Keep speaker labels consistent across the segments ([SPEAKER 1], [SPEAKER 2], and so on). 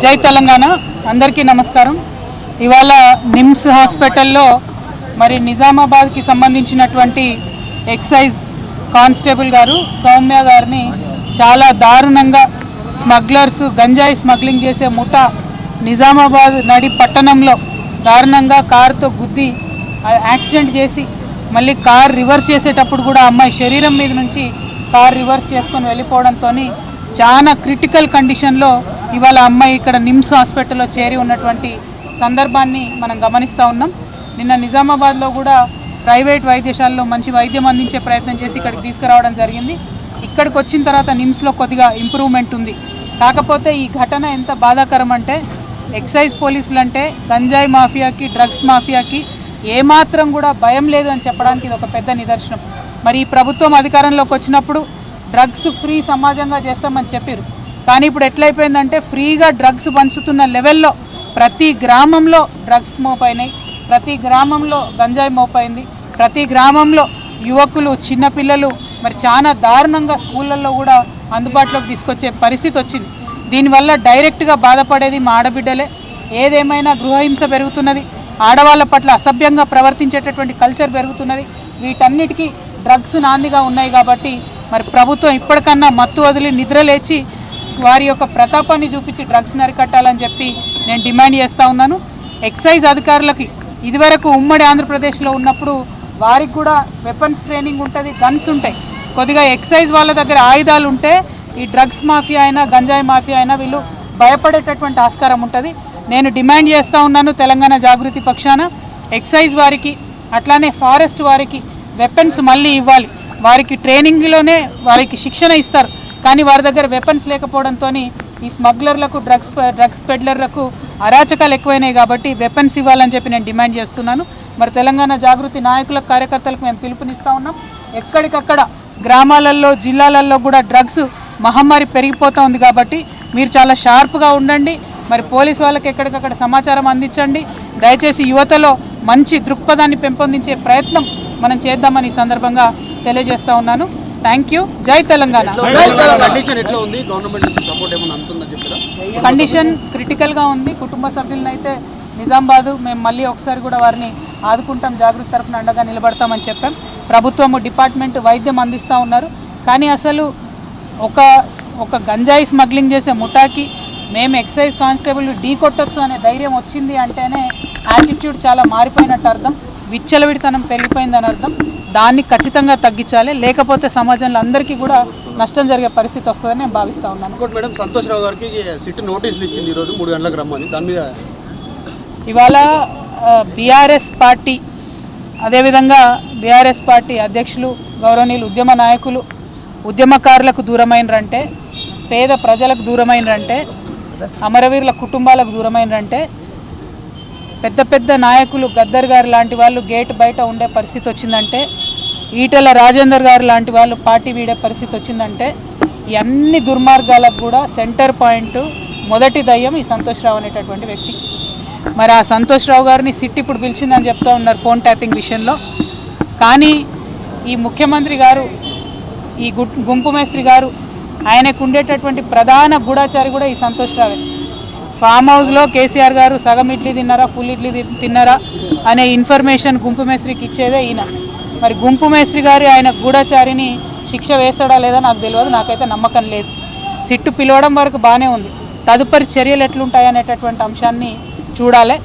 [SPEAKER 1] జై తెలంగాణ అందరికీ నమస్కారం. ఇవాళ నిమ్స్ హాస్పిటల్లో మరి నిజామాబాద్కి సంబంధించినటువంటి ఎక్సైజ్ కానిస్టేబుల్ గారు సౌమ్య గారిని చాలా దారుణంగా స్మగ్లర్స్ గంజాయి స్మగ్లింగ్ చేసే ముఠా నిజామాబాద్ నడి పట్టణంలో దారుణంగా కారుతో గుద్ది యాక్సిడెంట్ చేసి మళ్ళీ కార్ రివర్స్ చేసేటప్పుడు కూడా అమ్మాయి శరీరం మీద నుంచి కార్ రివర్స్ చేసుకొని వెళ్ళిపోవడంతో చాలా క్రిటికల్ కండిషన్లో ఇవాళ అమ్మాయి ఇక్కడ నిమ్స్ హాస్పిటల్లో చేరి ఉన్నటువంటి సందర్భాన్ని మనం గమనిస్తూ ఉన్నాం. నిన్న నిజామాబాద్లో కూడా ప్రైవేట్ వైద్యశాలలో మంచి వైద్యం అందించే ప్రయత్నం చేసి ఇక్కడికి తీసుకురావడం జరిగింది. ఇక్కడికి వచ్చిన తర్వాత నిమ్స్లో కొద్దిగా ఇంప్రూవ్మెంట్ ఉంది. కాకపోతే ఈ ఘటన ఎంత బాధాకరం అంటే ఎక్సైజ్ పోలీసులు అంటే గంజాయి మాఫియాకి డ్రగ్స్ మాఫియాకి ఏమాత్రం కూడా భయం లేదు అని చెప్పడానికి ఇది ఒక పెద్ద నిదర్శనం. మరి ఈ ప్రభుత్వం అధికారంలోకి వచ్చినప్పుడు డ్రగ్స్ ఫ్రీ సమాజంగా చేస్తామని చెప్పారు. కానీ ఇప్పుడు ఎట్లయిపోయిందంటే ఫ్రీగా డ్రగ్స్ పంచుతున్న లెవెల్లో ప్రతి గ్రామంలో డ్రగ్స్ మోపైనాయి, ప్రతి గ్రామంలో గంజాయి మోపైంది, ప్రతి గ్రామంలో యువకులు చిన్నపిల్లలు మరి చాలా దారుణంగా స్కూళ్ళల్లో కూడా అందుబాటులోకి తీసుకొచ్చే పరిస్థితి వచ్చింది. దీనివల్ల డైరెక్ట్గా బాధపడేది మా ఆడబిడ్డలే. ఏదేమైనా గృహహింస పెరుగుతున్నది, ఆడవాళ్ళ పట్ల అసభ్యంగా ప్రవర్తించేటటువంటి కల్చర్ పెరుగుతున్నది. వీటన్నిటికీ డ్రగ్స్ నాందిగా ఉన్నాయి. కాబట్టి మరి ప్రభుత్వం ఇప్పటికన్నా మత్తు వదిలి నిద్రలేచి వారి యొక్క ప్రతాపాన్ని చూపించి డ్రగ్స్ అరికట్టాలని చెప్పి నేను డిమాండ్ చేస్తూ ఉన్నాను. ఎక్సైజ్ అధికారులకి ఇదివరకు ఉమ్మడి ఆంధ్రప్రదేశ్లో ఉన్నప్పుడు వారికి కూడా వెపన్స్ ట్రైనింగ్ ఉంటుంది, గన్స్ ఉంటాయి. కొద్దిగా ఎక్సైజ్ వాళ్ళ దగ్గర ఆయుధాలు ఉంటే ఈ డ్రగ్స్ మాఫియా అయినా గంజాయి మాఫియా అయినా వీళ్ళు భయపడేటటువంటి ఆస్కారం ఉంటుంది. నేను డిమాండ్ చేస్తూ ఉన్నాను తెలంగాణ జాగృతి పక్షాన ఎక్సైజ్ వారికి అట్లానే ఫారెస్ట్ వారికి వెపన్స్ మళ్ళీ ఇవ్వాలి. వారికి ట్రైనింగ్లోనే వారికి శిక్షణ ఇస్తారు, కానీ వారి దగ్గర వెపన్స్ లేకపోవడంతో ఈ స్మగ్లర్లకు డ్రగ్స్ పెడ్లర్లకు అరాచకాలు ఎక్కువైనాయి. కాబట్టి వెపన్స్ ఇవ్వాలని చెప్పి నేను డిమాండ్ చేస్తున్నాను. మరి తెలంగాణ జాగృతి నాయకులకు కార్యకర్తలకు మేము పిలుపునిస్తూ ఉన్నాం. ఎక్కడికక్కడ గ్రామాలలో జిల్లాలలో కూడా డ్రగ్స్ మహమ్మారి పెరిగిపోతూ ఉంది. కాబట్టి మీరు చాలా షార్ప్గా ఉండండి. మరి పోలీసు వాళ్ళకి ఎక్కడికక్కడ సమాచారం అందించండి. దయచేసి యువతలో మంచి దృక్పథాన్ని పెంపొందించే ప్రయత్నం మనం చేద్దామని ఈ సందర్భంగా తెలియజేస్తూ ఉన్నాను. Thank you. జై తెలంగాణ. కండిషన్ క్రిటికల్గా ఉంది. కుటుంబ సభ్యులను అయితే నిజామాబాద్ మేము మళ్ళీ ఒకసారి కూడా వారిని ఆదుకుంటాం, జాగృతి తరఫున అండగా నిలబడతామని చెప్పాం. ప్రభుత్వము డిపార్ట్మెంట్ వైద్యం అందిస్తూ ఉన్నారు. కానీ అసలు ఒక గంజాయి స్మగ్లింగ్ చేసే ముఠాకి మేము ఎక్సైజ్ కానిస్టేబుల్ ఢీ కొట్టొచ్చు అనే ధైర్యం వచ్చింది అంటేనే యాటిట్యూడ్ చాలా మారిపోయినట్టు అర్థం, విచ్చలవిడితనం పెరిగిపోయిందని అర్థం. దాన్ని ఖచ్చితంగా తగ్గించాలి, లేకపోతే సమాజంలో అందరికీ కూడా నష్టం జరిగే పరిస్థితి వస్తుందని నేను భావిస్తూ ఉన్నాను.
[SPEAKER 2] మేడం సంతోష్ రావు గారికి సిట్ నోటీసులు ఇచ్చింది ఈరోజు 3 గంటలకు రమ్మని. దాని మీద
[SPEAKER 1] ఇవాళ బీఆర్ఎస్ పార్టీ అదేవిధంగా బీఆర్ఎస్ పార్టీ అధ్యక్షులు గౌరవనీయులు ఉద్యమ నాయకులు ఉద్యమకారులకు దూరమైనరంటే, పేద ప్రజలకు దూరమైనరంటే, అమరవీరుల కుటుంబాలకు దూరమైనరంటే, పెద్ద పెద్ద నాయకులు గద్దర్ గారు లాంటి వాళ్ళు గేట్ బయట ఉండే పరిస్థితి వచ్చిందంటే, ఈటెల రాజేందర్ గారు లాంటి వాళ్ళు పార్టీ వీడే పరిస్థితి వచ్చిందంటే, ఈ అన్ని దుర్మార్గాలకు కూడా సెంటర్ పాయింట్ మొదటి దయ్యం ఈ సంతోష్ రావు అనేటటువంటి వ్యక్తి. మరి ఆ సంతోష్ రావు గారిని సిట్ ఇప్పుడు పిలిచిందని చెప్తూ ఉన్నారు ఫోన్ ట్యాపింగ్ విషయంలో. కానీ ఈ ముఖ్యమంత్రి గారు, ఈ గుంపు మేస్త్రి గారు, ఆయనకు ఉండేటటువంటి ప్రధాన గూఢాచారి కూడా ఈ సంతోష్ రావే. ఫామ్ హౌస్లో కేసీఆర్ గారు సగం ఇడ్లీ తిన్నారా ఫుల్ ఇడ్లీ తిన్నారా అనే ఇన్ఫర్మేషన్ గుంపు మేస్త్రికి ఇచ్చేదే ఈయన. మరి గుంపు మేస్త్రి గారి ఆయన గూఢాచారిని శిక్ష వేస్తాడా లేదా నాకు తెలియదు, నాకైతే నమ్మకం లేదు. సిట్టు పిలవడం వరకు బాగానే ఉంది, తదుపరి చర్యలు ఎట్లుంటాయనేటటువంటి అంశాన్ని చూడాలి.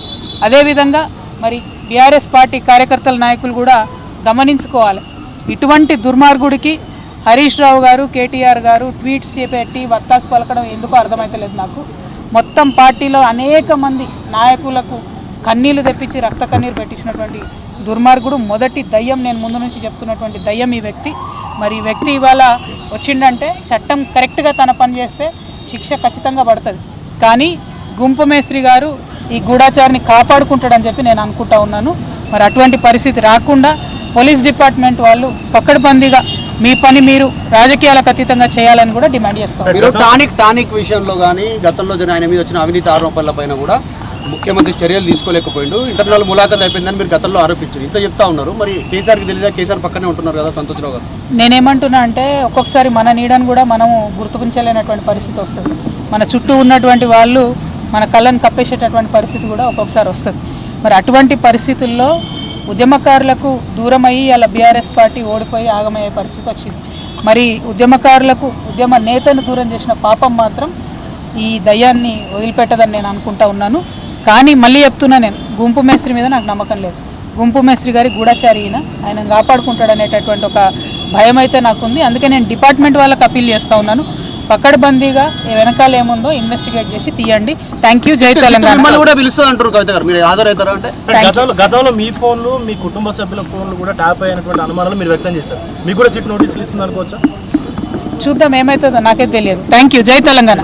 [SPEAKER 1] అదేవిధంగా మరి బీఆర్ఎస్ పార్టీ కార్యకర్తల నాయకులు కూడా గమనించుకోవాలి. ఇటువంటి దుర్మార్గుడికి హరీష్ రావు గారు కేటీఆర్ గారు ట్వీట్స్ చేపెట్టి వత్తాసు పలకడం ఎందుకో అర్థమైతలేదు నాకు. మొత్తం పార్టీలో అనేక మంది నాయకులకు కన్నీళ్లు తెప్పించి రక్త కన్నీరు పెట్టించినటువంటి దుర్మార్గుడు, మొదటి దయ్యం, నేను ముందు నుంచి చెప్తున్నటువంటి దయ్యం ఈ వ్యక్తి. మరి ఈ వ్యక్తి ఇవాళ వచ్చిండంటే చట్టం కరెక్ట్గా తన పని చేస్తే శిక్ష ఖచ్చితంగా పడుతుంది. కానీ గుంపు మేస్త్రి గారు ఈ గూఢాచారిని కాపాడుకుంటాడని చెప్పి నేను అనుకుంటా ఉన్నాను. మరి అటువంటి పరిస్థితి రాకుండా పోలీస్ డిపార్ట్మెంట్ వాళ్ళు పక్కడబందీగా మీ పని మీరు రాజకీయాలకు అతీతంగా చేయాలని కూడా డిమాండ్ చేస్తాం.
[SPEAKER 2] టానిక్ విషయంలో కానీ గతంలో ఆయన మీద వచ్చిన అవినీతి ఆరోపణల పైన కూడా ముఖ్యమంత్రి చర్యలు తీసుకోలేకపోయిండు, ఇంటర్నల్ ములాఖాత్ అయిపోయిందని మీరు గతంలో ఆరోపించారు. ఇంత చెప్తా ఉన్నారు, మరి కేసీఆర్కి తెలియదా? కేసీఆర్ పక్కనే ఉంటున్నారు కదా సంతోష్ రావు గారు.
[SPEAKER 1] నేనేమంటున్నా అంటే ఒక్కొక్కసారి మన నీడను కూడా మనము గుర్తుపించలేనటువంటి పరిస్థితి వస్తుంది. మన చుట్టూ ఉన్నటువంటి వాళ్ళు మన కళ్ళను కప్పేసేటటువంటి పరిస్థితి కూడా ఒక్కొక్కసారి వస్తుంది. మరి అటువంటి పరిస్థితుల్లో ఉద్యమకారులకు దూరమయ్యి అలా బీఆర్ఎస్ పార్టీ ఓడిపోయి ఆగమయ్యే పరిస్థితి వచ్చింది. మరి ఉద్యమకారులకు ఉద్యమ నేతను దూరం చేసిన పాపం మాత్రం ఈ దయ్యాన్ని వదిలిపెట్టదని నేను అనుకుంటా ఉన్నాను. కానీ మళ్ళీ చెప్తున్నా, నేను గుంపు మేస్త్రి మీద నాకు నమ్మకం లేదు. గుంపు మేస్త్రి గారి గూఢచారి ఆయన కాపాడుకుంటాడు అనేటటువంటి ఒక భయం అయితే నాకుంది. అందుకే నేను డిపార్ట్మెంట్ వాళ్ళకి అప్పీల్ చేస్తూ ఉన్నాను, పక్కడబందీగా వెనకాల ఏముందో ఇన్వెస్టిగేట్ చేసి తీయండి. Thank you. జై తెలంగాణ.
[SPEAKER 2] కూడా పిలుస్తుంది అంటారు కవిత గారు, మీరు హాజరవుతారా? అంటే
[SPEAKER 3] గతంలో మీ ఫోన్లు మీ కుటుంబ సభ్యుల ఫోన్లు కూడా ట్యాప్ అయినటువంటి అనుమానాలు మీరు వ్యక్తం చేశారు. మీకు కూడా సిట్ నోటీసులు ఇస్తుంది అనుకోవచ్చా?
[SPEAKER 1] చూద్దాం ఏమవుతుందో, నాకే తెలియదు. Thank you. జై తెలంగాణ.